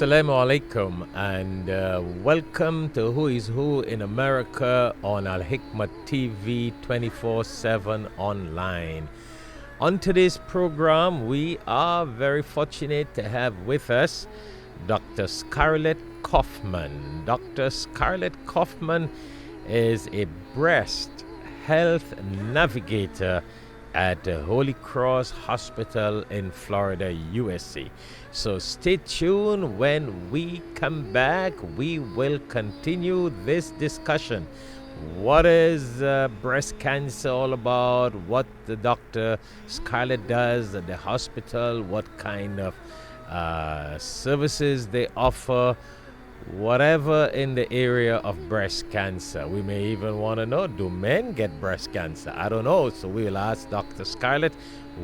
Assalamu alaikum and welcome to Who is Who in America on Alhikmat TV 24/7 online. On today's program, we are very fortunate to have with us Dr. Skarlleth Kaufman. Dr. Skarlleth Kaufman is a breast health navigator at the Holy Cross Hospital in Florida, USA. So stay tuned. When we come back, we will continue this discussion. What is breast cancer all about? What the Dr. Skarlleth does at the hospital? What kind of services they offer? Whatever in the area of breast cancer. We may even want to know, do men get breast cancer? I don't know. So we'll ask Dr. Skarlleth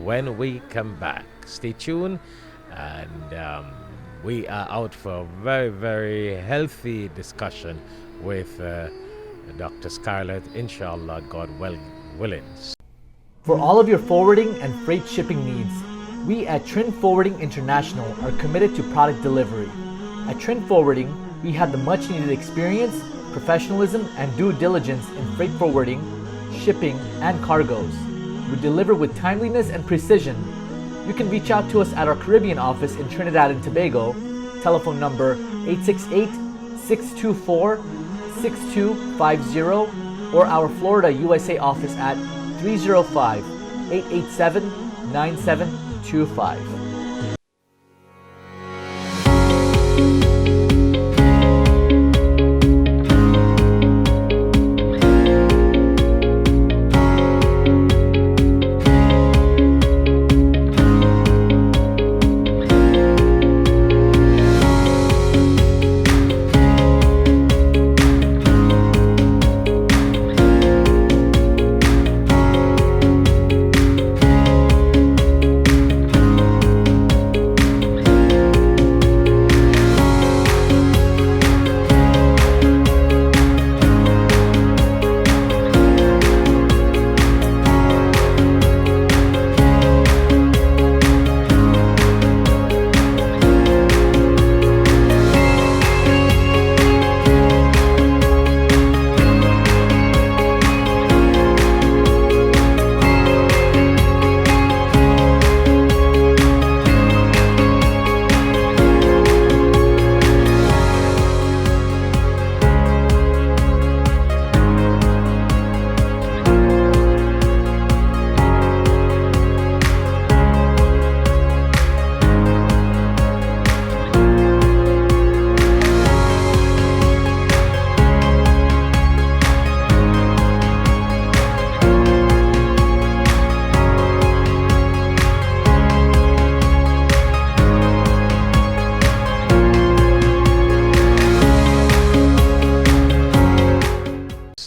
when we come back. Stay tuned. And we are out for a very, very healthy discussion with Dr. Skarlleth, inshallah, God willing. For all of your forwarding and freight shipping needs, we at Trin Forwarding International are committed to product delivery. At Trin Forwarding, we have the much needed experience, professionalism, and due diligence in freight forwarding, shipping, and cargoes. We deliver with timeliness and precision. You can reach out to us at our Caribbean office in Trinidad and Tobago, telephone number 868-624-6250, or our Florida USA office at 305-887-9725.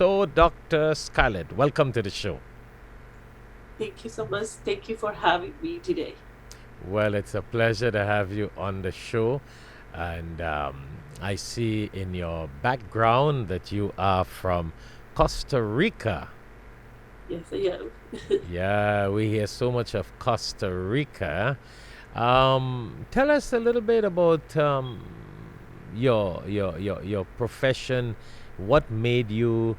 So, Dr. Skarlleth, welcome to the show. Thank you so much. Thank you for having me today. Well, it's a pleasure to have you on the show. And I see in your background that you are from Costa Rica. Yes, I am. Yeah, we hear so much of Costa Rica. Tell us a little bit about your profession. What made you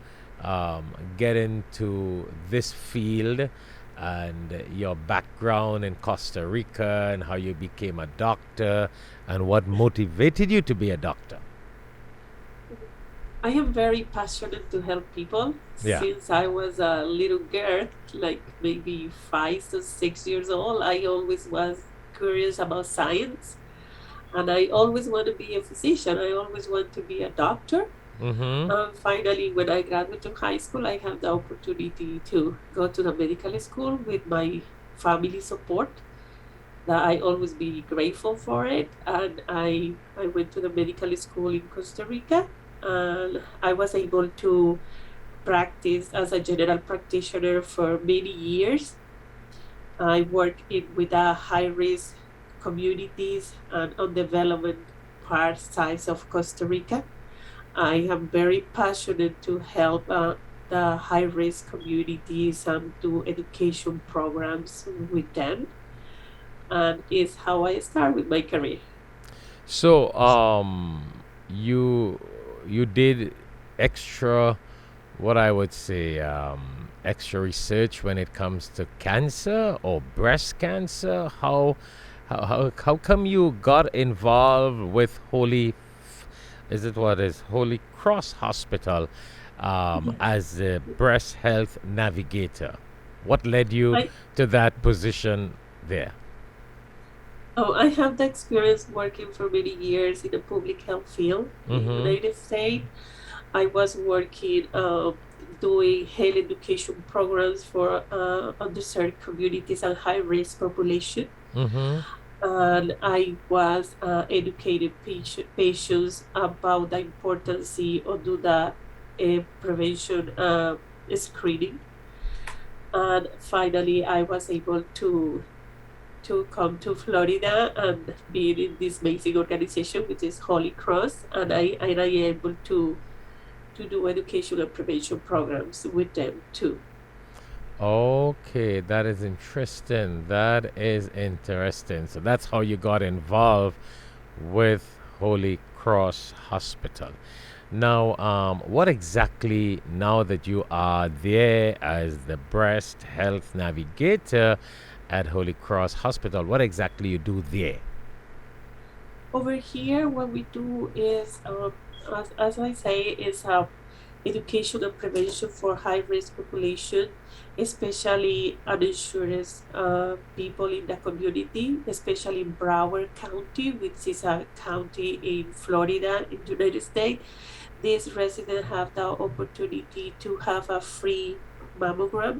get into this field, and your background in Costa Rica, and how you became a doctor, and what motivated you to be a doctor? I am very passionate to help people. Yeah. Since I was a little girl, like maybe 5 to 6 years old, I always was curious about science. And I always want to be a physician. I always want to be a doctor. Mm-hmm. Finally, when I graduated high school, I had the opportunity to go to the medical school with my family support. That I always be grateful for it. And I went to the medical school in Costa Rica, and I was able to practice as a general practitioner for many years. I worked with a high-risk communities and on development part sides of Costa Rica. I am very passionate to help the high-risk communities and do education programs with them. And it's how I start with my career. So, you you did extra, what I would say, extra research when it comes to cancer or breast cancer. How come you got involved with is it what is Holy Cross Hospital, as the breast health navigator? What led you I to that position there? I have the experience working for many years in the public health field in the Mm-hmm. United States. I was working doing health education programs for underserved communities and high risk population. Mm-hmm. And I was educating patients about the importance of do the prevention screening. And finally, I was able to come to Florida and be in this amazing organization, which is Holy Cross, and I able to do education and prevention programs with them too. Okay, that is interesting. That is interesting. So that's how you got involved with Holy Cross Hospital. Now, what exactly, now that you are there as the breast health navigator at Holy Cross Hospital, what exactly you do there? Over here, what we do is, as I say, is education and prevention for high risk population, especially uninsured people in the community, especially in Broward County, which is a county in Florida, in the United States. These residents have the opportunity to have a free mammogram.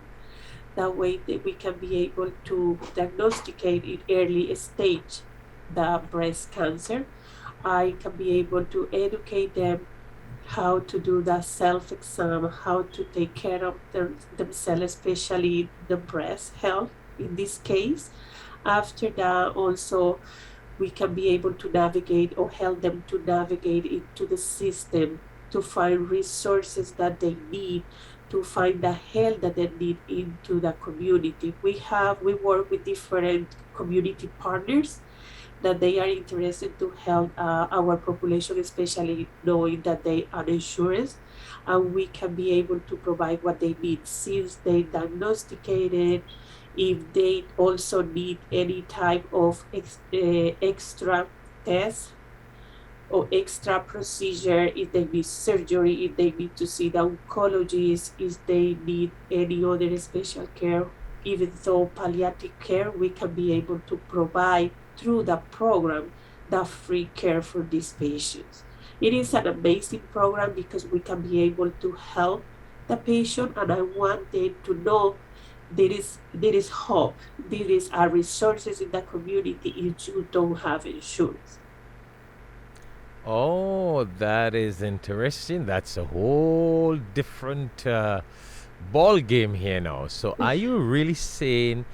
That way that we can be able to diagnosticate in early stage the breast cancer. I can be able to educate them how to do the self-exam, how to take care of themselves, especially the breast health in this case. After that, also, we can be able to navigate or help them to navigate into the system to find resources that they need, to find the help that they need into the community. We work with different community partners that they are interested to help our population, especially knowing that they are uninsured, and we can be able to provide what they need since they diagnosticated. If they also need any type of extra test or extra procedure, if they need surgery, if they need to see the oncologist, if they need any other special care, even though palliative care, we can be able to provide through the program the free care for these patients. It is an amazing program because we can be able to help the patient, and I want them to know there is hope. There is resources in the community if you don't have insurance. Oh, that is interesting. That's a whole different ball game here now. So, are you really saying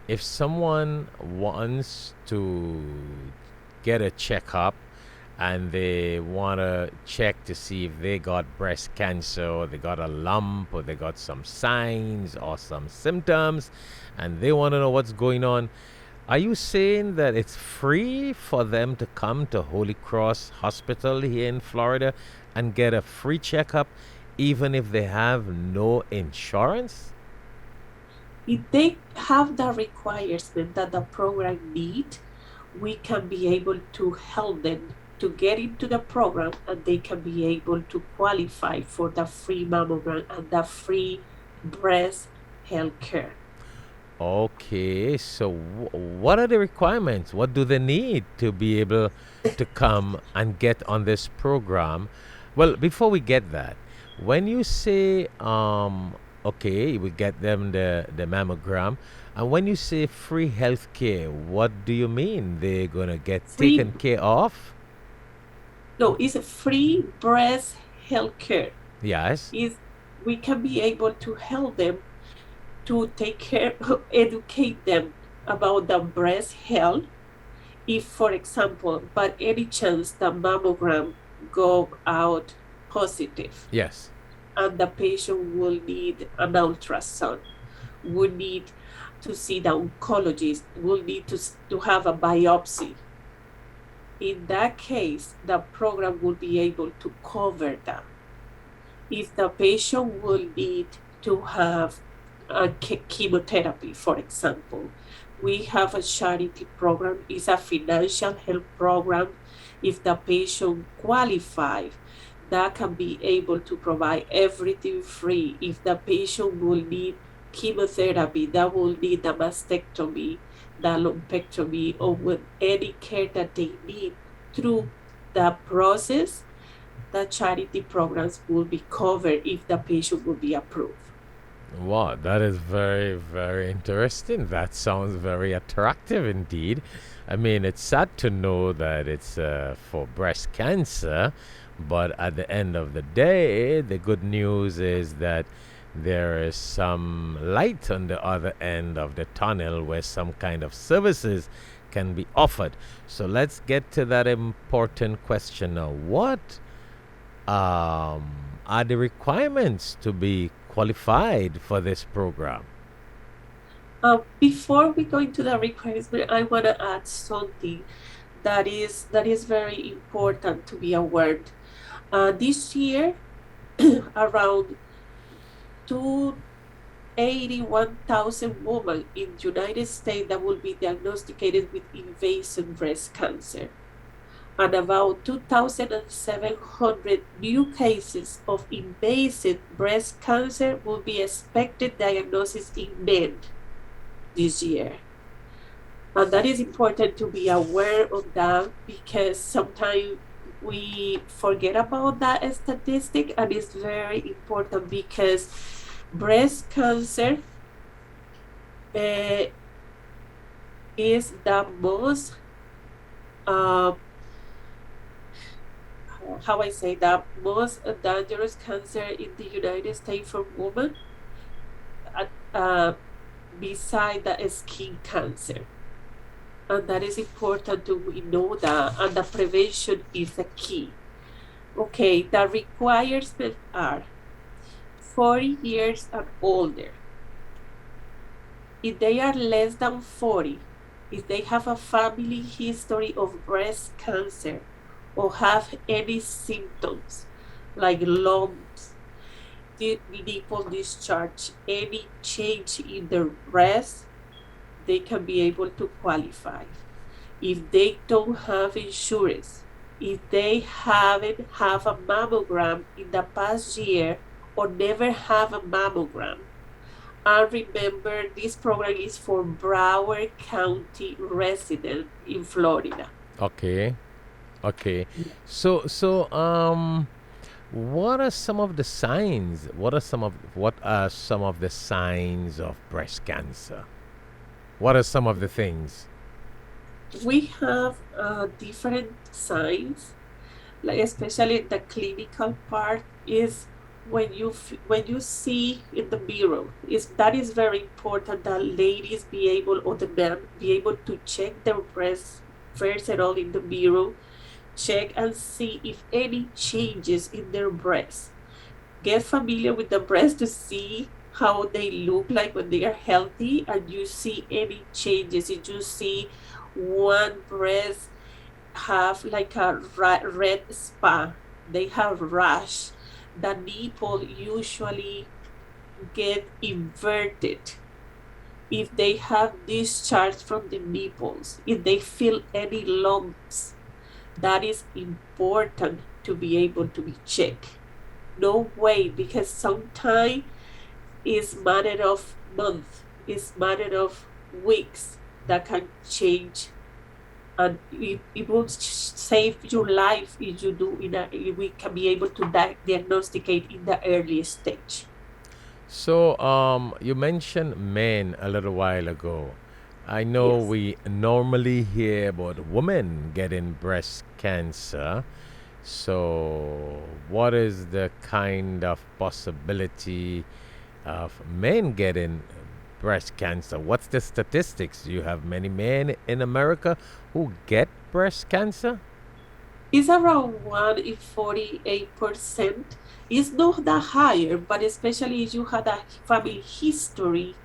if someone wants to get a checkup and they want to check to see if they got breast cancer or they got a lump or they got some signs or some symptoms and they want to know what's going on, are you saying that it's free for them to come to Holy Cross Hospital here in Florida and get a free checkup even if they have no insurance? If they have the requirement that the program need, we can be able to help them to get into the program, and they can be able to qualify for the free mammogram and the free breast health care. Okay, so what are the requirements? What do they need to be able to come and get on this program? Well, before we get that, when you say, okay, we get them the mammogram, and when you say free health care, what do you mean? They're going to get Free, taken care of? no, it's a free breast health care. Yes. Is we can be able to help them to take care, educate them about the breast health. If, for example, by any chance the mammogram go out positive, Yes. and the patient will need an ultrasound, will need to see the oncologist, will need to have a biopsy. In that case, the program will be able to cover that. If the patient will need to have a chemotherapy, for example, we have a charity program. It's a financial help program. If the patient qualifies, that can be able to provide everything free. If the patient will need chemotherapy, that will need the mastectomy, the lumpectomy, or with any care that they need through the process, the charity programs will be covered if the patient will be approved. Wow, that is very, very interesting. That sounds very attractive indeed. I mean, it's sad to know that it's for breast cancer, but at the end of the day, the good news is that there is some light on the other end of the tunnel where some kind of services can be offered. So let's get to that important question now. What are the requirements to be qualified for this program? Before we go into the requirement, I want to add something that is very important to be aware. This year, around 281,000 women in the United States that will be diagnosed with invasive breast cancer, and about 2,700 new cases of invasive breast cancer will be expected diagnosis in men this year. And that is important to be aware of that, because sometimes we forget about that statistic, and it's very important because breast cancer is the most how I say that most dangerous cancer in the United States for women, beside the skin cancer. And that is important to know that, and the prevention is the key. Okay, the requirements are 40 years and older. If they are less than 40, if they have a family history of breast cancer or have any symptoms like lumps, nipple discharge, any change in their breast, they can be able to qualify. If they don't have insurance, if they haven't have a mammogram in the past year or never have a mammogram. And remember, this program is for Broward County residents in Florida. Okay. Okay. So what are some of the signs? What are some of the signs of breast cancer? What are some of the things? We have different signs, like especially the clinical part is when you see in the mirror. That is very important that ladies be able, or the men be able to check their breasts first and all in the mirror, check and see if any changes in their breasts. Get familiar with the breast to see how they look like when they are healthy, and you see any changes. If you see one breast have like a red spot, they have rash, the nipple usually get inverted. If they have discharge from the nipples, if they feel any lumps, that is important to be able to be checked. No wait, because sometimes it's matter of months, it's matter of weeks that can change, and it will save your life if you do if we can be able to diagnosticate in the early stage. So you mentioned men a little while ago. I know Yes. we normally hear about women getting breast cancer. So what is the kind of possibility of men getting breast cancer? What's the statistics? Do you have many men in America who get breast cancer? It's around 1 in 48%. It's not that higher, but especially if you had a family history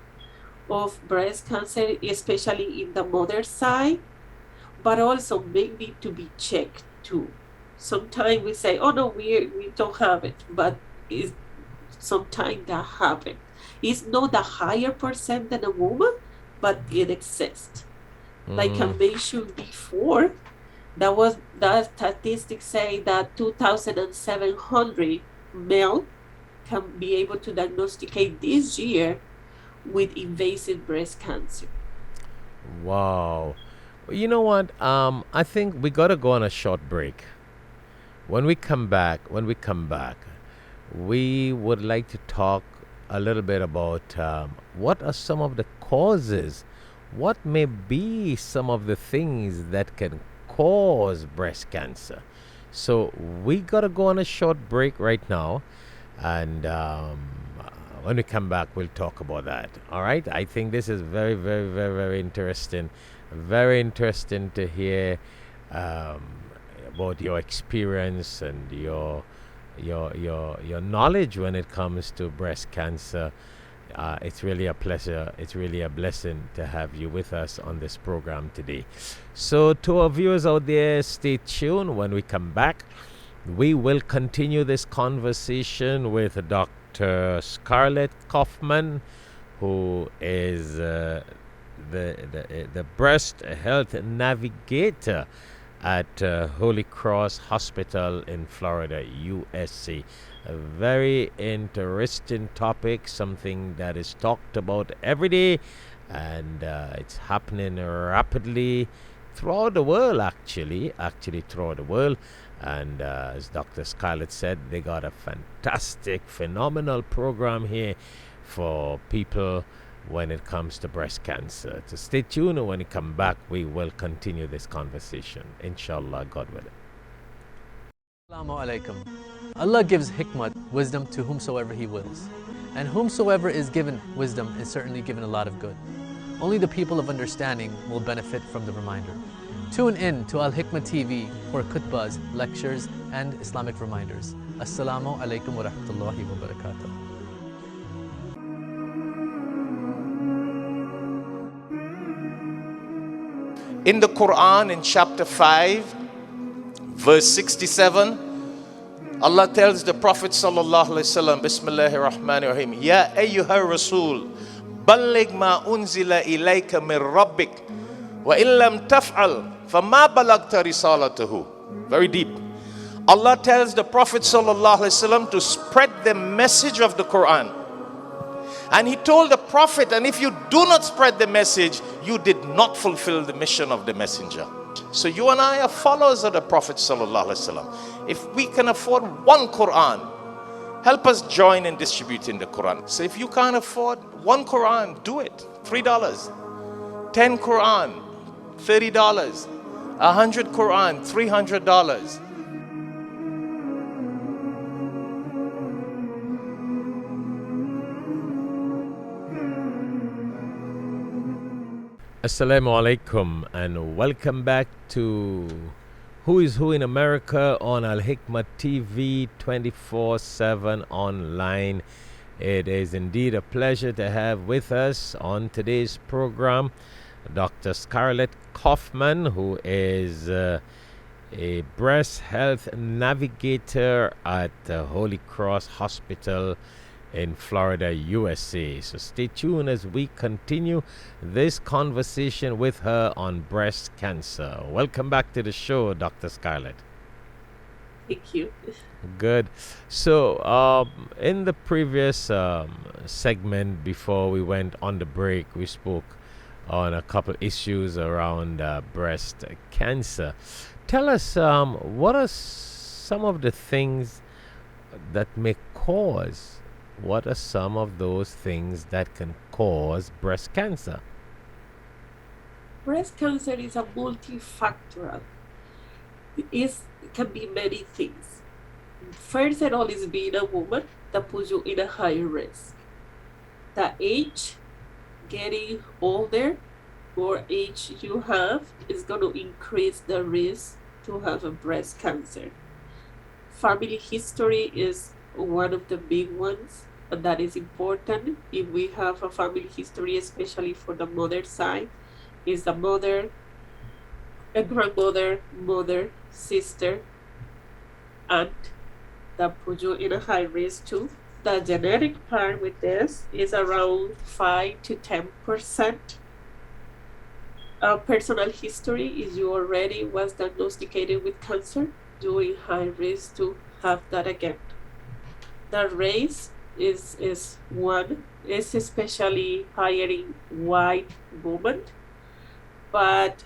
of breast cancer, especially in the mother side. but also may need to be checked too. Sometimes we say, oh no, we don't have it, but sometimes that happens. It's not a higher percent than a woman, but it exists. Like I mentioned before, that statistics say that 2,700 male can be able to diagnosticate this year with invasive breast cancer. Wow. You know what? I think we gotta go on a short break. When we come back, we would like to talk a little bit about what are some of the causes, what may be some of the things that can cause breast cancer. So we gotta go on a short break right now, and when we come back, we'll talk about that. All right? I think this is very, very, very, very interesting. Very interesting to hear about your experience and your knowledge when it comes to breast cancer. It's really a pleasure. It's really a blessing to have you with us on this program today. So, to our viewers out there, stay tuned. When we come back, we will continue this conversation with Dr. Skarlleth Kaufman, who is the breast health navigator at Holy Cross Hospital in Florida, USA. A very interesting topic, something that is talked about every day, and it's happening rapidly throughout the world, actually throughout the world. And as Dr. Skarlleth said, they got a fantastic, phenomenal program here for people when it comes to breast cancer. So stay tuned, and when we come back, we will continue this conversation, inshallah, God willing. Assalamu alaikum. Allah gives hikmat, wisdom, to whomsoever He wills. And whomsoever is given wisdom is certainly given a lot of good. Only the people of understanding will benefit from the reminder. Tune in to Alhikmat TV for khutbahs, lectures, and Islamic reminders. Assalamu alaikum wa rahmatullahi wa barakatuh. In the Quran, in chapter 5, verse 67, Allah tells the Prophet sallallahu alaihi wasallam, Bismillahir Rahmanir Rahim, Ya ayyuhar Rasul, balligh ma unzila ilayka min rabbik, wa illam taf'al, fama balagta risalatahu. Very deep. Allah tells the Prophet sallallahu alaihi wasallam to spread the message of the Quran. And he told the Prophet, and if you do not spread the message, you did not fulfill the mission of the messenger. So you and I are followers of the Prophet sallallahu alaihi wasallam. If we can afford one Quran, help us join in distributing the Quran. So if you can't afford one Quran, do it. $3. 10 Quran, $30. 100 Quran, $300. Assalamu alaikum, and welcome back to Who is Who in America on Alhikmat TV 24/7 online. It is indeed a pleasure to have with us on today's program Dr. Skarlleth Kaufman, who is a breast health navigator at Holy Cross Hospital in Florida, USA. So stay tuned as we continue this conversation with her on breast cancer. Welcome back to the show, Dr. Skarlleth. Thank you. Good. So in the previous segment, before we went on the break, we spoke on a couple issues around breast cancer. Tell us, what are some of the things that may cause what are some of those things that can cause breast cancer? Breast cancer is a multifactorial. It can be many things. First of all is being a woman that puts you in a higher risk. The age, getting older, more age you have, is going to increase the risk to have a breast cancer. Family history is one of the big ones, and that is important. If we have a family history, especially for the mother side, is the mother a grandmother, mother, sister, aunt that put you in a high risk too. The genetic part with this is around 5 to 10%. Personal history is you already was diagnosed with cancer, you're in high risk to have that again. The race is one, is especially higher in white women, but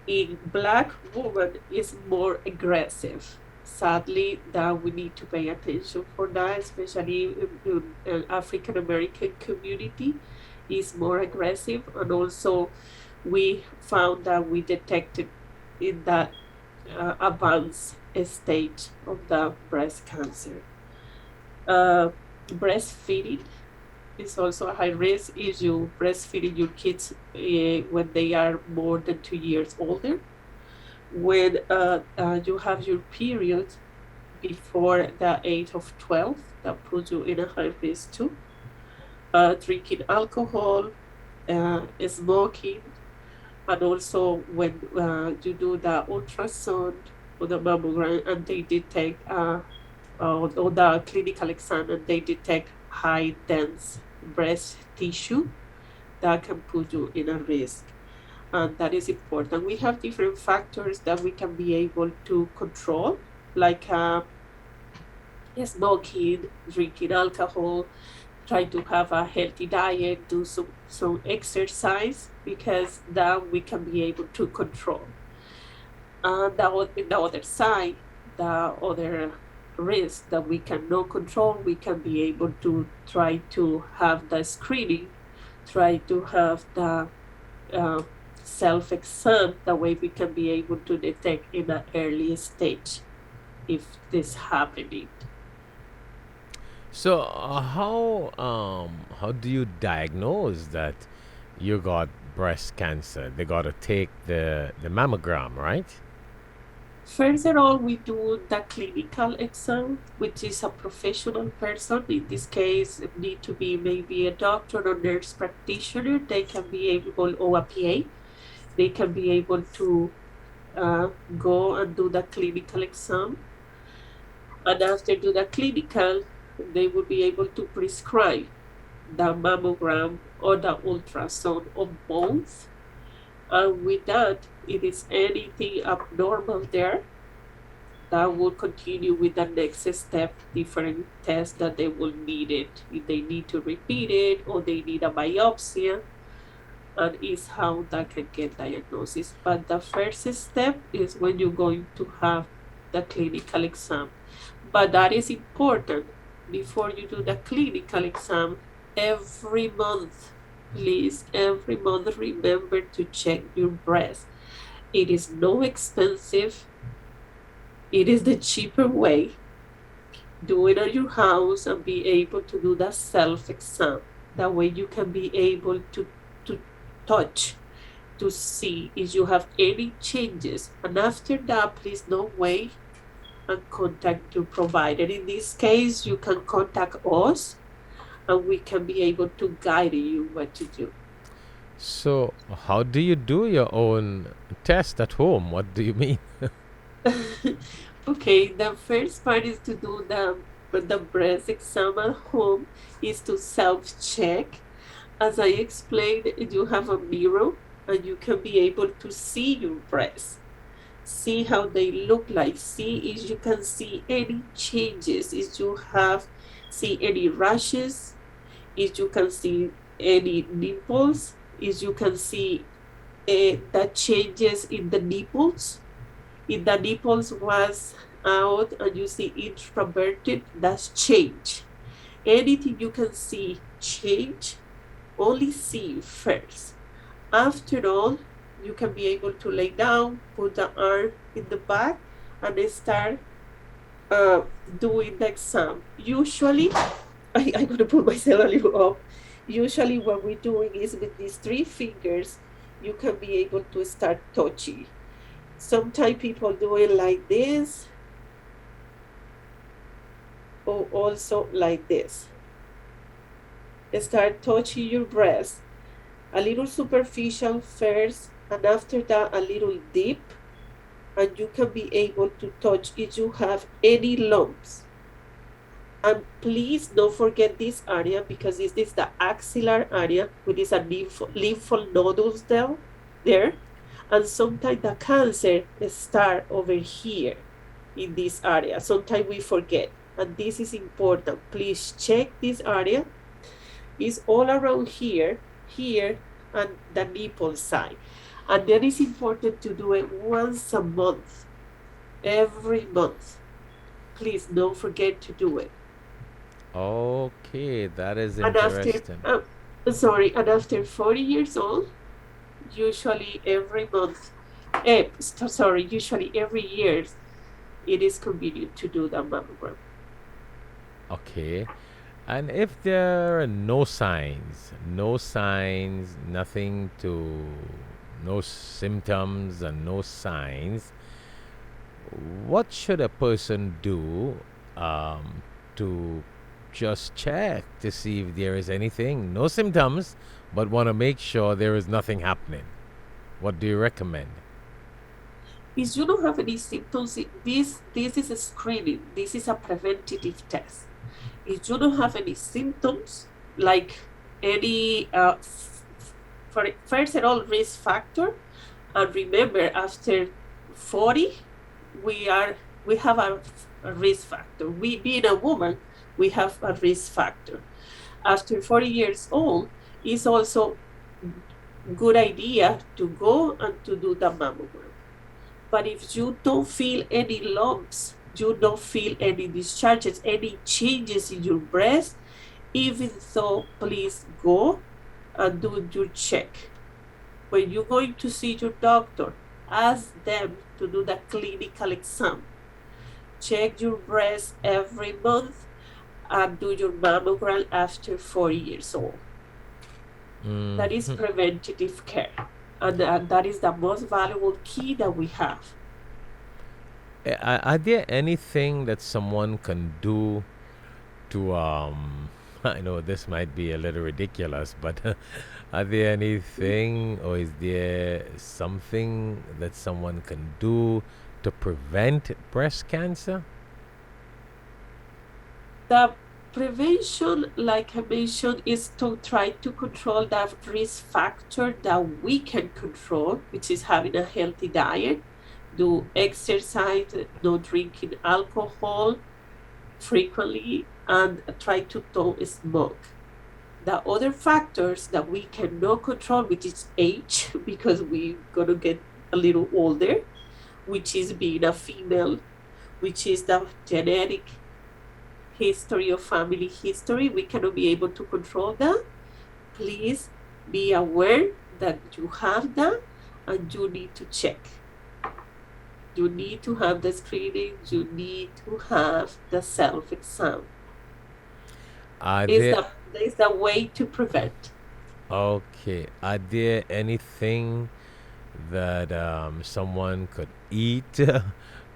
in black women is more aggressive. Sadly, that we need to pay attention for that, especially in African American community is more aggressive, and also we found that we detected in that advanced stage of the breast cancer. Breastfeeding is also a high risk if you breastfeeding your kids when they are more than 2 years older. When you have your period before the age of 12, that puts you in a high risk too. Drinking alcohol, smoking, and also when you do the ultrasound or the mammogram and they detect or the clinical exam and they detect high dense breast tissue, that can put you in a risk. And that is important. We have different factors that we can be able to control, like smoking, drinking alcohol, try to have a healthy diet, do some exercise, because that we can be able to control. And the other side, the other risk that we cannot control, we can be able to try to have the screening, try to have the self-exam, that way we can be able to detect in an early stage if this happening. So, how do you diagnose that you got breast cancer? They got to take the mammogram, right? First of all, we do the clinical exam, which is a professional person. In this case, it need to be maybe a doctor or nurse practitioner. They can be able, or a PA, they can be able to go and do the clinical exam. And after do the clinical, they will be able to prescribe the mammogram or the ultrasound of both. And with that, if it's anything abnormal there, that will continue with the next step, different tests that they will need it. If they need to repeat it or they need a biopsy, and is how that can get diagnosis. But the first step is when you're going to have the clinical exam. But that is important. Before you do the clinical exam, every month, please, every month remember to check your breast. It is no expensive. It is the cheaper way. Do it at your house and be able to do the self-exam. That way you can be able to touch, to see if you have any changes. And after that, please don't wait and contact your provider. In this case, you can contact us and we can be able to guide you what to do. So, how do you do your own test at home? What do you mean? Okay, the first part is to do the breast exam at home, is to self-check. As I explained, you have a mirror and you can be able to see your breasts, see how they look like, see if you can see any changes, if you have see any rashes, if you can see any nipples, if you can see the changes in the nipples. If the nipples was out and you see introverted, that's change. Anything you can see change, only see first. After all, you can be able to lay down, put the arm in the back, and then start doing the exam. Usually, I'm going to put myself a little up. Usually, what we're doing is with these 3 fingers, you can be able to start touching. Sometimes people do it like this, or also like this. Start touching your breast. A little superficial first, and after that a little deep, and you can be able to touch if you have any lumps. And please don't forget this area, because this is the axillary area, which is a lymph nodules there. And sometimes the cancer start over here in this area. Sometimes we forget, and this is important. Please check this area. It's all around here, and the nipple side. And then it's important to do it once a month, every month. Please don't forget to do it. Okay, that is And interesting. and after 40 years old, usually every month, usually every year, it is convenient to do the mammogram. Okay. And if there are no signs, nothing to, no symptoms and no signs, what should a person do to just check to see if there is anything? No symptoms, but want to make sure there is nothing happening. What do you recommend? If you don't have any symptoms, this is a screening. This is a preventative test. If you don't have any symptoms, like any, for first of all, risk factor, and remember, after 40, we have a risk factor. We, being a woman, we have a risk factor. After 40 years old, it's also good idea to go and to do the mammogram. But if you don't feel any lumps, you don't feel any discharges, any changes in your breast, even so, please go and do your check. When you're going to see your doctor, ask them to do the clinical exam. Check your breast every month and do your mammogram after 40 years old. That is preventative care. And that is the most valuable key that we have. Are there anything that someone can do to I know this might be a little ridiculous, but are there anything or is there something that someone can do to prevent breast cancer? The prevention, like I mentioned, is to try to control that risk factor that we can control, which is having a healthy diet, do exercise, no drinking alcohol frequently, and try to don't smoke. The other factors that we cannot control, which is age, because we're gonna get a little older, which is being a female, which is the genetic history of family history. We cannot be able to control that. Please be aware that you have that and you need to check. You need to have the screening. You need to have the self-exam. Is the way to prevent. Okay. Are there anything that someone could eat,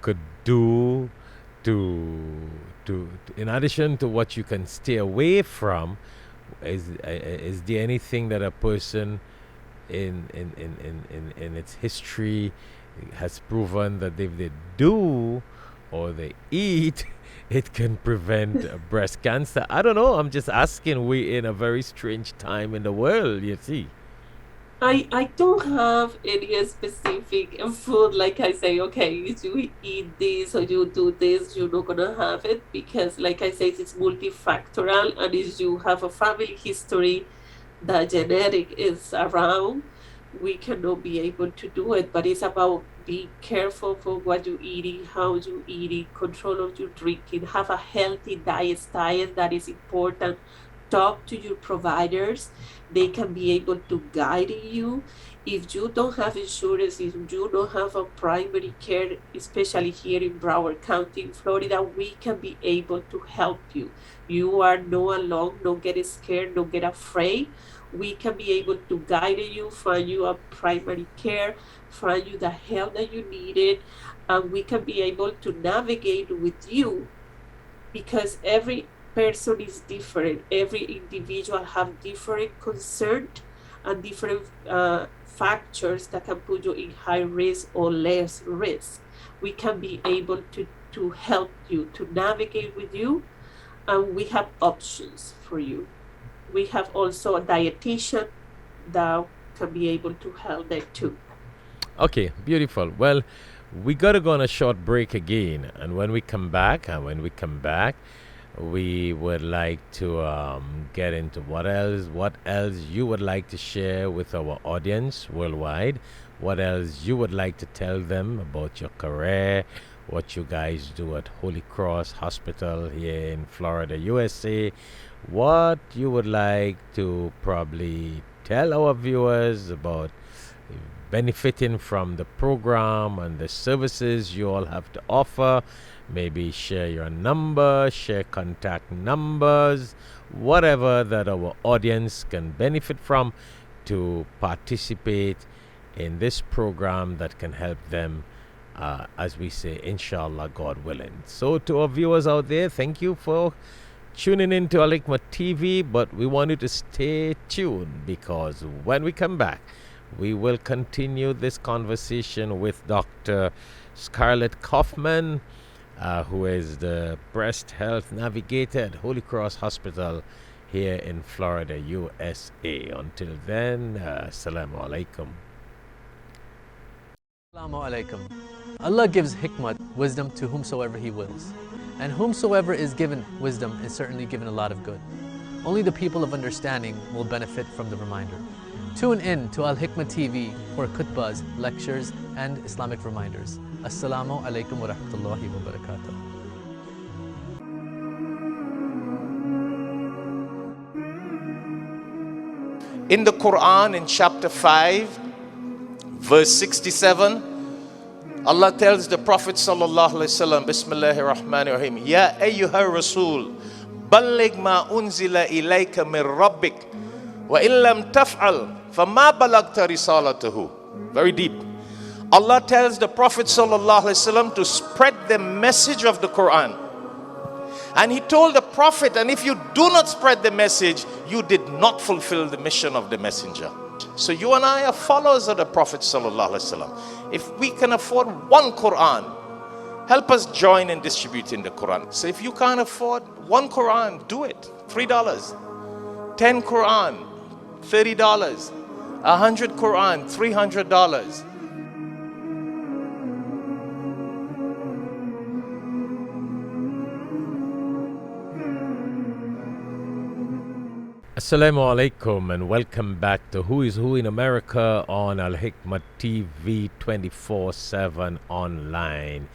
could do to in addition to what you can stay away from? Is there anything that a person in its history has proven that if they do or they eat, it can prevent breast cancer? I don't know. I'm just asking. We're in a very strange time in the world, you see. I don't have any specific food, like I say, okay, if you eat this or you do this, you're not gonna have it, because like I say, it's multifactorial, and if you have a family history, the genetic is around, we cannot be able to do it. But it's about being careful for what you're eating, how you eating, control of your drinking, have a healthy diet that is important. Talk to your providers. They can be able to guide you. If you don't have insurance, if you don't have a primary care, especially here in Broward County in Florida, we can be able to help you. You are not alone. Don't get scared. Don't get afraid. We can be able to guide you, find you a primary care, find you the help that you needed, and we can be able to navigate with you, because every person is different. Every individual have different concern and different factors that can put you in high risk or less risk. We can be able to help you, to navigate with you, and we have options for you. We have also a dietitian that can be able to help them too. Okay, beautiful. Well, we got to go on a short break again, and when we come back, we would like to get into what else you would like to share with our audience worldwide. What else you would like to tell them about your career, what you guys do at Holy Cross Hospital here in Florida, USA. What you would like to probably tell our viewers about benefiting from the program and the services you all have to offer. Maybe share your number, share contact numbers, whatever that our audience can benefit from to participate in this program that can help them, as we say, inshallah, God willing. So to our viewers out there, thank you for tuning in to Alhikmat TV, but we want you to stay tuned, because when we come back, we will continue this conversation with Dr. Skarlleth Kaufman, who is the breast health navigator at Holy Cross Hospital here in Florida, USA. Until then, assalamu alaikum. Assalamu alaikum. Allah gives hikmat, wisdom, to whomsoever He wills. And whomsoever is given wisdom is certainly given a lot of good. Only the people of understanding will benefit from the reminder. Tune in to Alhikmat TV for khutbahs, lectures, and Islamic reminders. Assalamu alaikum wa rahmatullahi wa barakatuh. In the Quran, in chapter 5, verse 67, Allah tells the Prophet sallallahu alaihi wasallam, Bismillahir Rahmanir Rahim, Ya ayyuhar Rasul, balligh ma unzila ilayka min rabbik, wa illam taf'al, fama balagta risalatahu. Very deep. Allah tells the Prophet sallallahu alaihi wasallam to spread the message of the Quran. And he told the Prophet, and if you do not spread the message, you did not fulfill the mission of the messenger. So you and I are followers of the Prophet sallallahu alaihi wasallam. If we can afford one Quran, help us join in distributing the Quran. So if you can't afford one Quran, do it. $3. 10 Quran, $30. 100 Quran, $300. Assalamu alaikum and welcome back to Who is Who in America on Alhikmat TV 24/7 online.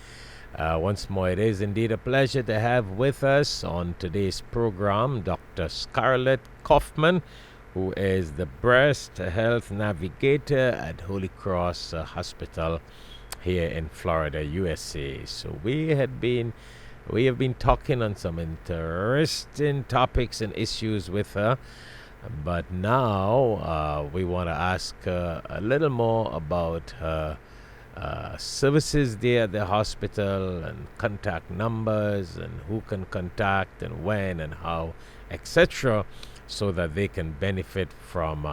Once more, it is indeed a pleasure to have with us on today's program Dr. Skarlleth Kaufman, who is the breast health navigator at Holy Cross Hospital here in Florida, USA. So we have been talking on some interesting topics and issues with her, but now we want to ask her a little more about her services there at the hospital and contact numbers and who can contact and when and how, etc., so that they can benefit from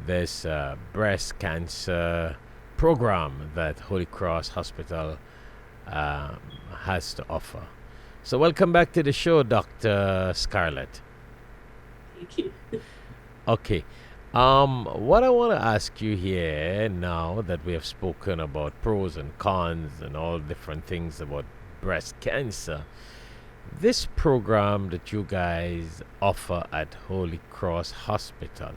this breast cancer program that Holy Cross Hospital has to offer. So welcome back to the show, Dr. Skarlleth. Thank you. Okay. What I want to ask you here, now that we have spoken about pros and cons and all different things about breast cancer, this program that you guys offer at Holy Cross Hospital,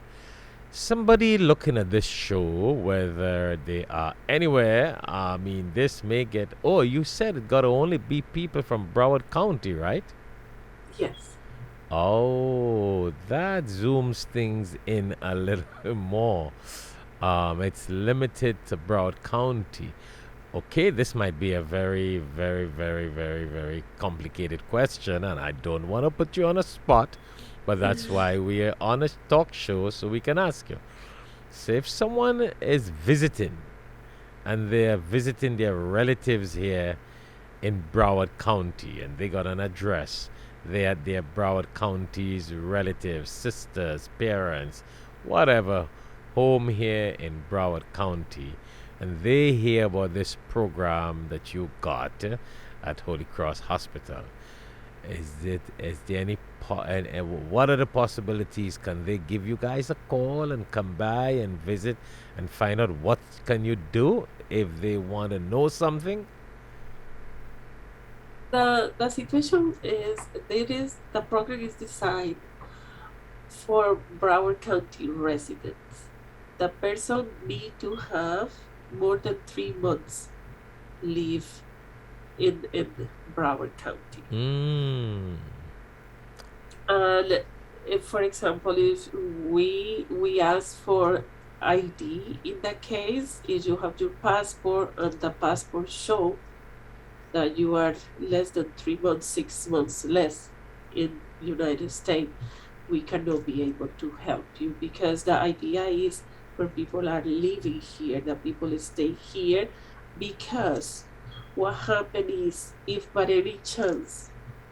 somebody looking at this show, whether they are anywhere, I mean, this may get, oh, you said it got to only be people from Broward County, right? Yes. Oh, that zooms things in a little more. It's limited to Broward County. Okay, this might be a very, very, very, very, very complicated question, and I don't want to put you on a spot. But that's why we are on a talk show, so we can ask you. So if someone is visiting and they're visiting their relatives here in Broward County and they got an address, they had their Broward County's relatives, sisters, parents, whatever, home here in Broward County, and they hear about this program that you got at Holy Cross Hospital, is there any and what are the possibilities? Can they give you guys a call and come by and visit and find out what can you do if they want to know something? The situation is the program is designed for Broward County residents. The person need to have more than 3 months live in Broward County. And if, for example, if we ask for ID in that case, if you have your passport and the passport show that you are less than 3 months, 6 months less in United States, we cannot be able to help you, because the idea is where people are living here, that people stay here, because what happens is if by any chance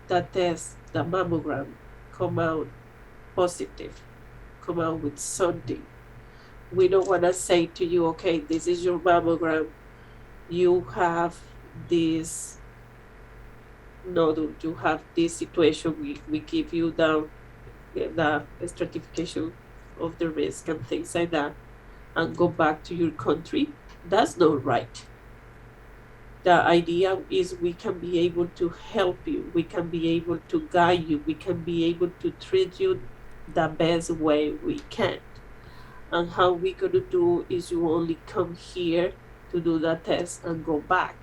the test, the mammogram, come out positive, come out with something, we don't want to say to you, okay, this is your mammogram, you have this nodule, you have this situation, we give you the stratification of the risk and things like that, and go back to your country. That's not right. The idea is we can be able to help you, we can be able to guide you, we can be able to treat you the best way we can. And how we gonna do is you only come here to do the test and go back.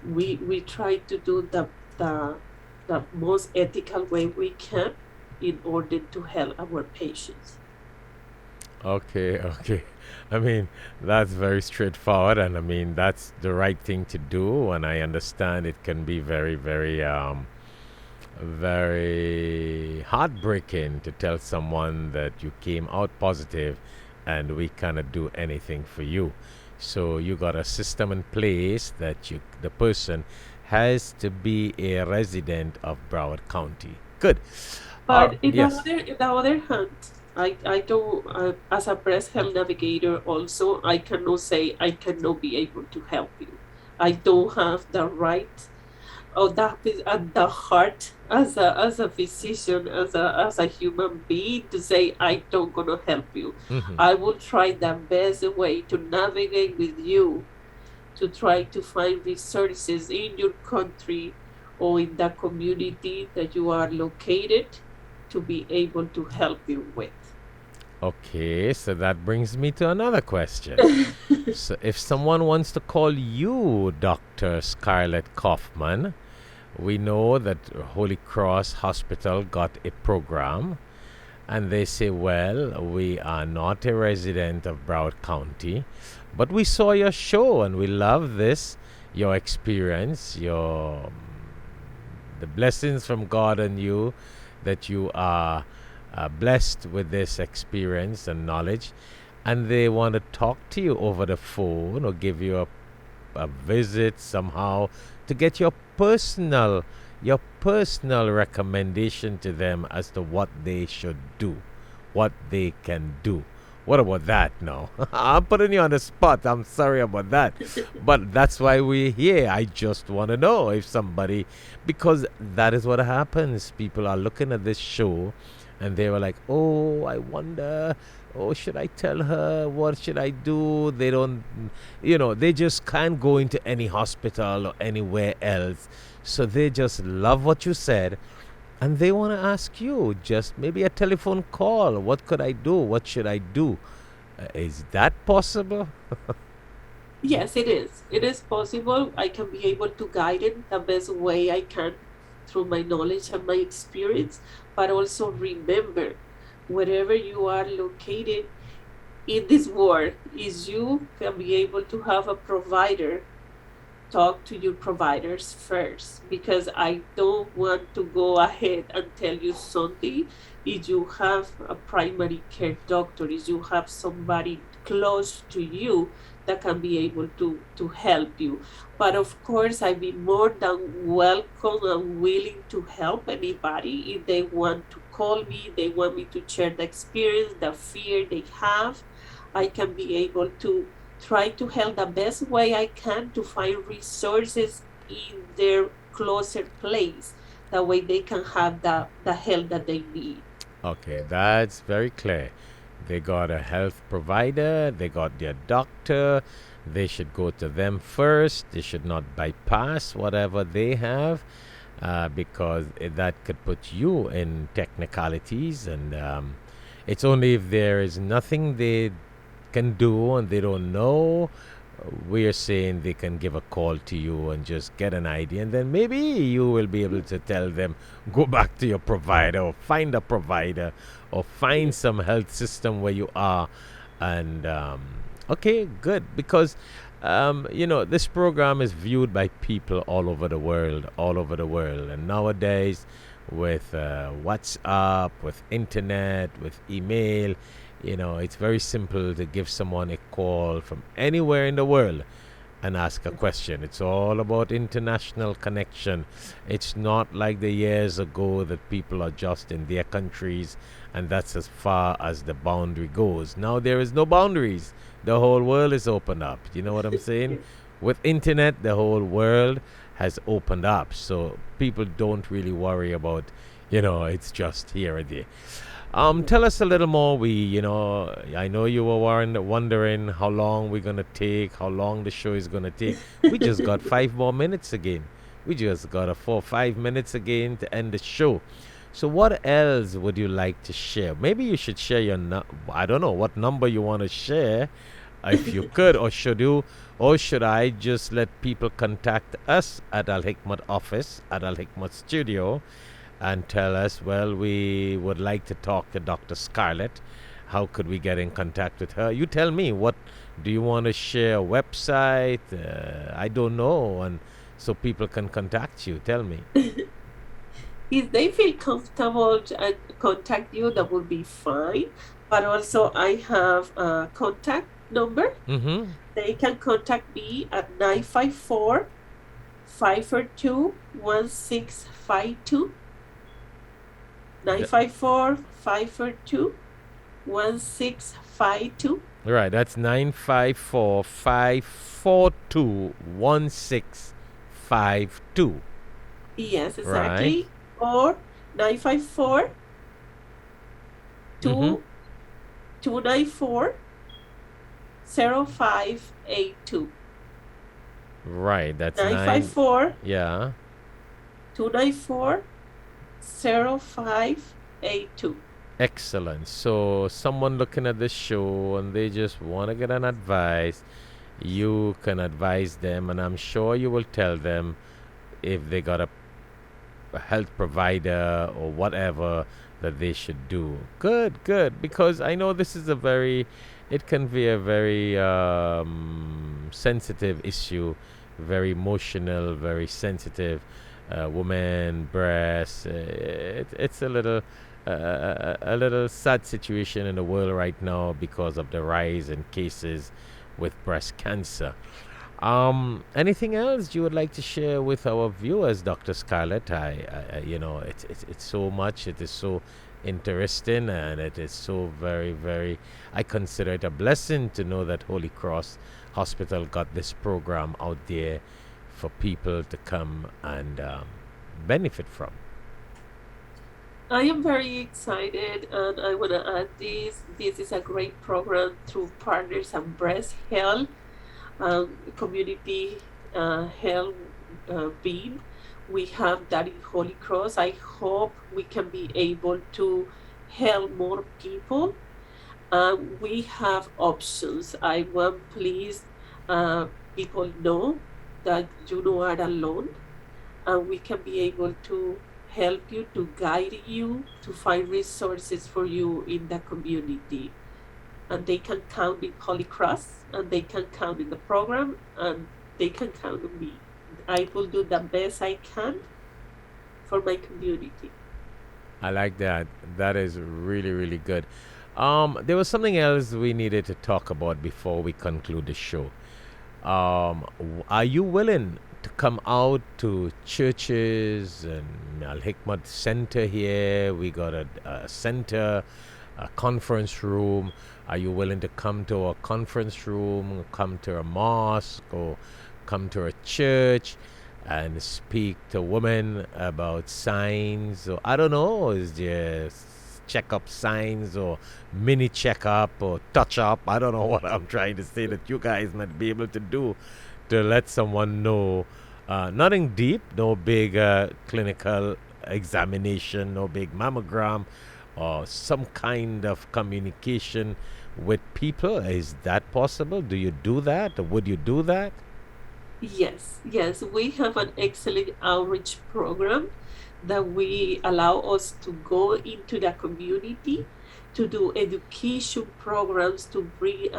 We try to do the most ethical way we can in order to help our patients. Okay. I mean, that's very straightforward, and I mean, that's the right thing to do. And I understand it can be very, very heartbreaking to tell someone that you came out positive and we cannot do anything for you. So you got a system in place that the person has to be a resident of Broward County. Good. But Yes. in the other hand, I don't, as a breast health navigator also, I cannot say I cannot be able to help you. I don't have the right or that is at the heart as a physician, as a human being, to say I don't gonna help you. I will try the best way to navigate with you, to try to find resources in your country or in the community that you are located to be able to help you with. Okay, so that brings me to another question. So if someone wants to call you Dr. Scarlett Kaufman, we know that Holy Cross Hospital got a program, and they say, well, we are not a resident of Broward County, but we saw your show and we love this, your experience, the blessings from God on you, that you are blessed with this experience and knowledge, and they want to talk to you over the phone or give you a visit somehow to get your personal recommendation to them as to what they should do, what they can do. What about that now? I'm putting you on the spot. I'm sorry about that. But that's why we're here. I just want to know if somebody, because that is what happens. People are looking at this show and they were like, oh, I wonder, oh, should I tell her? What should I do? They don't, they just can't go into any hospital or anywhere else. So they just love what you said. And they want to ask you, just maybe a telephone call. What could I do? What should I do? Is that possible? Yes, it is. It is possible. I can be able to guide it the best way I can through my knowledge and my experience. But also remember, wherever you are located in this world, is you can be able to have a provider. Talk to your providers first, because I don't want to go ahead and tell you something if you have a primary care doctor, if you have somebody close to you that can be able to help you. But of course, I'd be more than welcome and willing to help anybody if they want to call me, they want me to share the experience, the fear they have, I can be able to try to help the best way I can to find resources in their closer place. That way they can have the help that they need. Okay, that's very clear. They got a health provider, they got their doctor. They should go to them first. They should not bypass whatever they have, because that could put you in technicalities. And it's only if there is nothing they can do and they don't know, we're saying they can give a call to you and just get an idea, and then maybe you will be able to tell them, go back to your provider or find a provider or find some health system where you are. And okay, good, because this program is viewed by people all over the world, and nowadays with WhatsApp, with internet, with email, it's very simple to give someone a call from anywhere in the world and ask a question. It's all about international connection. It's not like the years ago that people are just in their countries and that's as far as the boundary goes. Now there is no boundaries. The whole world is opened up. You know what I'm saying? With internet, the whole world has opened up. So people don't really worry about, it's just here or there. Tell us a little more. I know you were wondering how long we're going to take, how long the show is going to take. We just got 5 more minutes again. We just got 4 or 5 minutes again to end the show. So what else would you like to share? Maybe you should share your, I don't know what number you want to share, if you could, or should I just let people contact us at Alhikmat office, at Alhikmat studio, and tell us, well, we would like to talk to Dr. Skarlleth. How could we get in contact with her? You tell me, what do you want to share? A website? I don't know, and so people can contact you. Tell me. If they feel comfortable and contact you, that would be fine. But also, I have a contact number. Mm-hmm. They can contact me at 954-542-1652. 954-542-1652. Right, that's 954-542-1652. Yes, exactly. Right. Or 954 294 0582. Right, that's 954 Yeah. 294 0582. Excellent. So someone looking at this show and they just want to get an advice, you can advise them, and I'm sure you will tell them if they got a health provider or whatever that they should do. Good, because I know this is it can be a very sensitive issue, very emotional, very sensitive. Woman, breasts. It's a little sad situation in the world right now because of the rise in cases with breast cancer. Anything else you would like to share with our viewers, Dr. Skarlleth? It's so much. It is so interesting, and it is so very, very. I consider it a blessing to know that Holy Cross Hospital got this program out there for people to come and benefit from. I am very excited, and I want to add this. This is a great program through Partners and Breast Health, community health being. We have that in Holy Cross. I hope we can be able to help more people. We have options. I want please people know that you are alone, and we can be able to help you, to guide you, to find resources for you in the community. And they can count in Holy Cross, and they can count in the program, and they can count on me. I will do the best I can for my community. I like that. That is really, really good. There was something else we needed to talk about before we conclude the show. Are you willing to come out to churches and Alhikmat Center here. We got a center, a conference room. Are you willing to come to a conference room, come to a mosque, or come to a church and speak to women about signs? Or I don't know, is there check-up signs or mini check-up or touch-up? I don't know what I'm trying to say that you guys might be able to do to let someone know. Nothing deep, no big clinical examination, no big mammogram, or some kind of communication with people. Is that possible? Do you do that? Or would you do that? Yes, we have an excellent outreach program that we allow us to go into the community to do education programs, to bring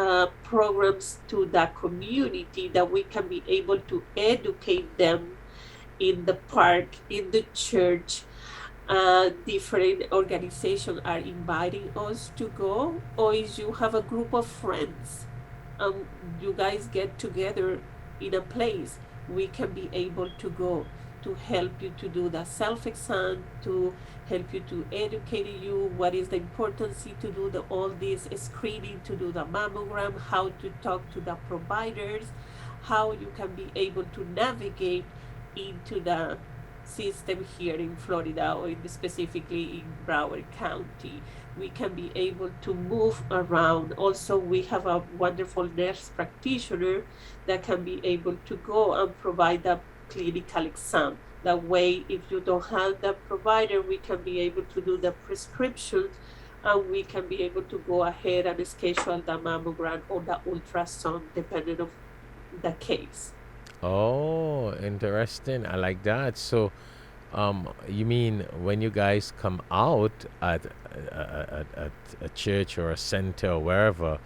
programs to the community that we can be able to educate them in the park, in the church. Different organizations are inviting us to go, or if you have a group of friends, you guys get together in a place, we can be able to go to help you to do the self-exam, to help you to educate you what is the importance to do all this screening, to do the mammogram, how to talk to the providers, how you can be able to navigate into the system here in Florida, or specifically in Broward County. We can be able to move around. Also, we have a wonderful nurse practitioner that can be able to go and provide the clinical exam. That way, if you don't have the provider, we can be able to do the prescription, and we can be able to go ahead and schedule the mammogram or the ultrasound depending on the case. Oh, interesting. I like that. So, you mean when you guys come out at a church or a center or wherever,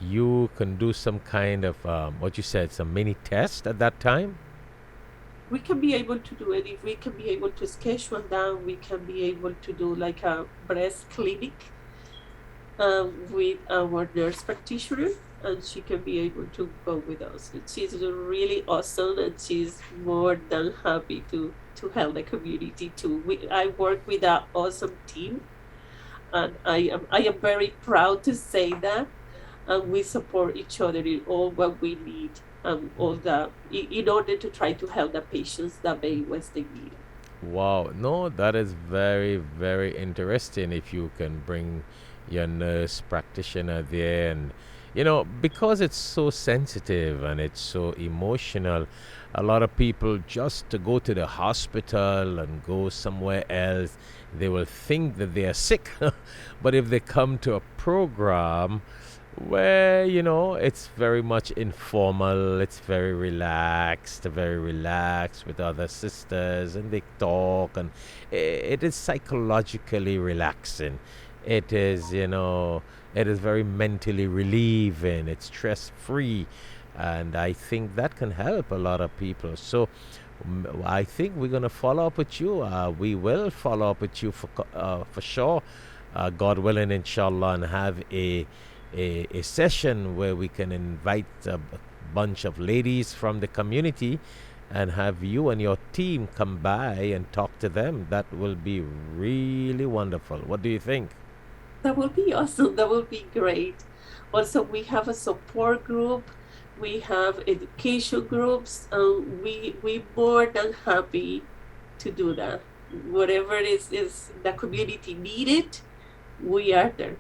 you can do some kind of what you said, some mini test at that time? We can be able to do it. If we can be able to schedule that, we can be able to do like a breast clinic with our nurse practitioner, and she can be able to go with us. And she's really awesome, and she's more than happy to help the community too. I work with an awesome team, and I am very proud to say that. And we support each other in all what we need, all in order to try to help the patients that may West they need. Wow. No, that is very, very interesting if you can bring your nurse practitioner there. And, because it's so sensitive and it's so emotional, a lot of people just to go to the hospital and go somewhere else, they will think that they are sick. But if they come to a program where it's very much informal, it's very relaxed with other sisters, and they talk, and it is psychologically relaxing. It is it is very mentally relieving, it's stress free, and I think that can help a lot of people. So I think we're going to follow up with you. We will follow up with you for sure, God willing, inshallah, and have a session where we can invite a bunch of ladies from the community and have you and your team come by and talk to them. That will be really wonderful. What do you think? That will be awesome. That will be great. Also, we have a support group. We have education groups. We more than happy to do that. Whatever is the community needed, we are there.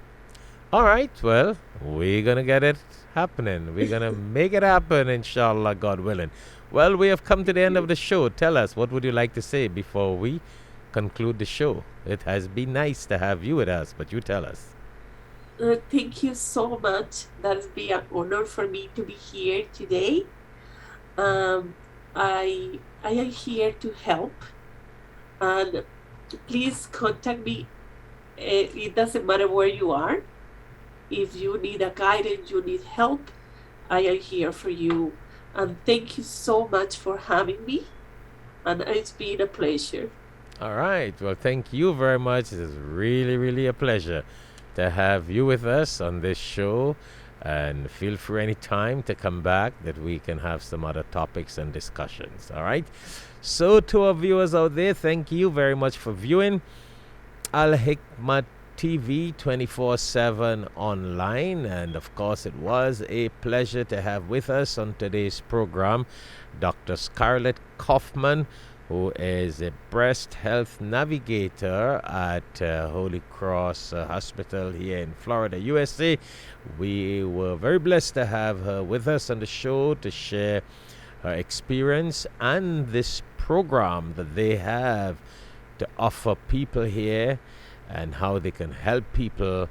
All right, well, we're going to get it happening. We're going to make it happen, inshallah, God willing. Well, we have come to the end of the show. Tell us, what would you like to say before we conclude the show? It has been nice to have you with us, but you tell us. Thank you so much. That has been an honor for me to be here today. I am here to help, and please contact me. It doesn't matter where you are. If you need a guidance, you need help, I am here for you. And thank you so much for having me. And it's been a pleasure. All right. Well, thank you very much. It is really, really a pleasure to have you with us on this show. And feel free anytime to come back that we can have some other topics and discussions. All right. So to our viewers out there, thank you very much for viewing Alhikmat TV 24/7 online. And of course, it was a pleasure to have with us on today's program DR.Skarlleth Kaufman, who is a breast health navigator at Holy Cross Hospital here in Florida, USA. We were very blessed to have her with us on the show to share her experience and this program that they have to offer people here and how they can help people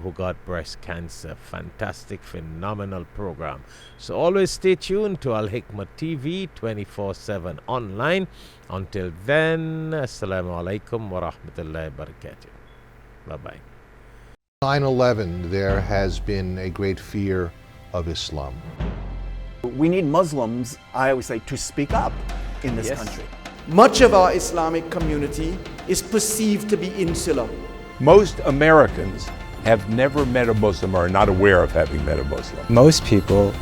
who got breast cancer. Fantastic, phenomenal program. So always stay tuned to Alhikmat TV 24/7 online. Until then, Assalamu alaikum wa rahmatullahi wa barakatuh. Bye-bye. 9/11, there has been a great fear of Islam. We need Muslims, I always say, to speak up in this country. Much of our Islamic community is perceived to be insular. Most Americans have never met a Muslim or are not aware of having met a Muslim. Most people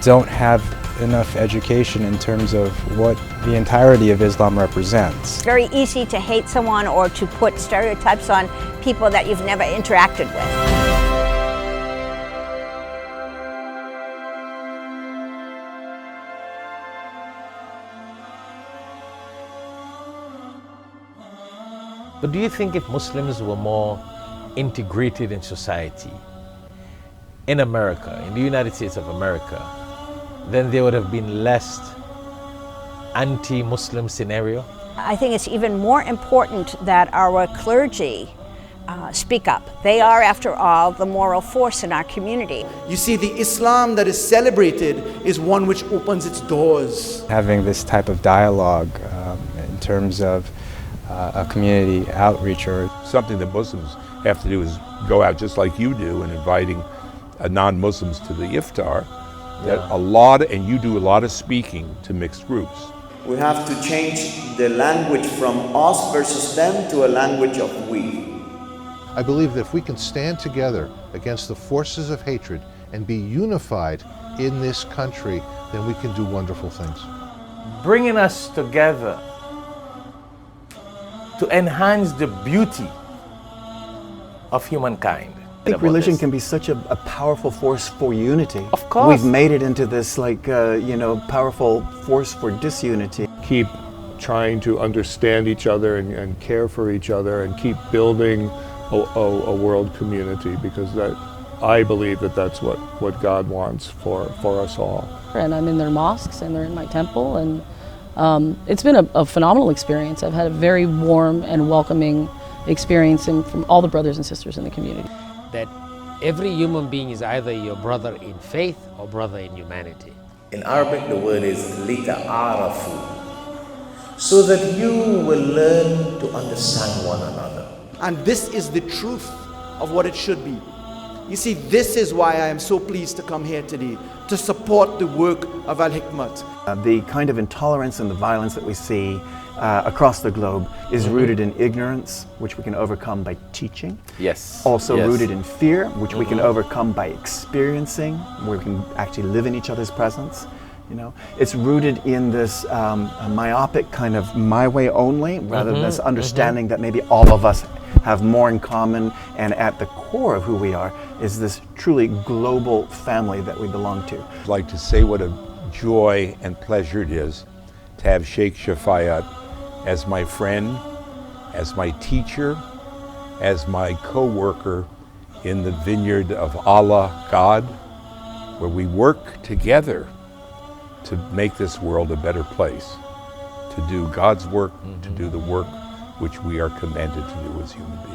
don't have enough education in terms of what the entirety of Islam represents. It's very easy to hate someone or to put stereotypes on people that you've never interacted with. But do you think if Muslims were more integrated in society, in America, in the United States of America, then there would have been less anti-Muslim scenario? I think it's even more important that our clergy speak up. They are, after all, the moral force in our community. You see, the Islam that is celebrated is one which opens its doors. Having this type of dialogue in terms of a community outreach or Something that Muslims have to do is go out just like you do and inviting non-Muslims to the iftar. And you do a lot of speaking to mixed groups. We have to change the language from us versus them to a language of we. I believe that if we can stand together against the forces of hatred and be unified in this country, then we can do wonderful things. Bringing us together to enhance the beauty of humankind. I think religion can be such a powerful force for unity. Of course. We've made it into this powerful force for disunity. Keep trying to understand each other and care for each other and keep building a world community, because I believe that's what God wants for us all. And I'm in their mosques and they're in my temple, and it's been a phenomenal experience. I've had a very warm and welcoming experience from all the brothers and sisters in the community. That every human being is either your brother in faith or brother in humanity. In Arabic, the word is lita'arafu, so that you will learn to understand one another. And this is the truth of what it should be. You see, this is why I am so pleased to come here today, to support the work of Alhikmat. The kind of intolerance and the violence that we see across the globe is rooted in ignorance, which we can overcome by teaching. Yes. Also rooted in fear, which we can overcome by experiencing, where we can actually live in each other's presence. It's rooted in this myopic kind of my way only, rather than this understanding that maybe all of us have more in common, and at the core of who we are is this truly global family that we belong to. I'd like to say what a joy and pleasure it is to have Shaikh Shafayat as my friend, as my teacher, as my co-worker in the vineyard of Allah, God, where we work together to make this world a better place, to do God's work, to do the work which we are commanded to do as human beings.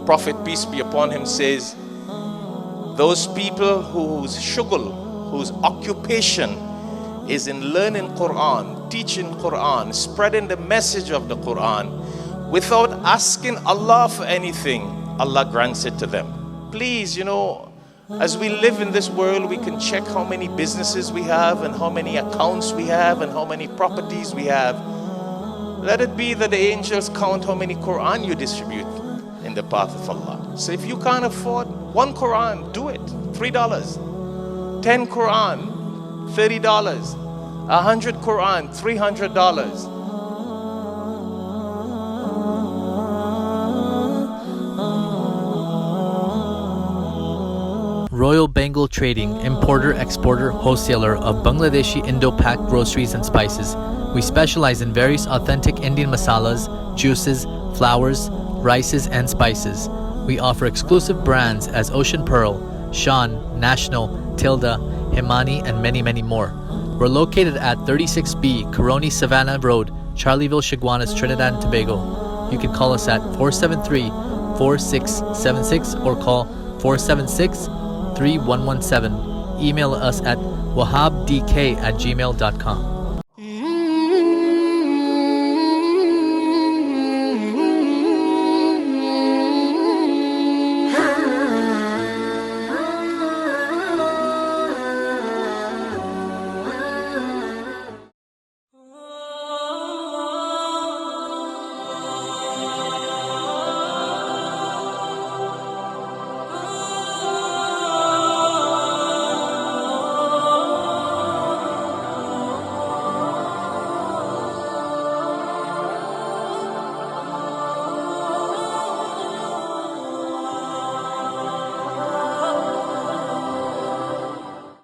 Prophet, peace be upon him, says, those people whose shughul, whose occupation is in learning Quran, teaching Quran, spreading the message of the Quran, without asking Allah for anything, Allah grants it to them. Please, you know, as we live in this world, we can check how many businesses we have and how many accounts we have and how many properties we have. Let it be that the angels count how many Quran you distribute in the path of Allah. So if you can't afford one Quran, do it. $3. 10 Quran, $30. 100 Quran, $300. Royal Bengal Trading, importer, exporter, wholesaler of Bangladeshi Indo-Pak groceries and spices. We specialize in various authentic Indian masalas, juices, flours, rices, and spices. We offer exclusive brands as Ocean Pearl, Shan, National, Tilda, Himani, and many, many more. We're located at 36B Caroni Savannah Road, Charleville, Chaguanas, Trinidad and Tobago. You can call us at 473-4676 or call 476-3117. Email us at wahabdk@gmail.com.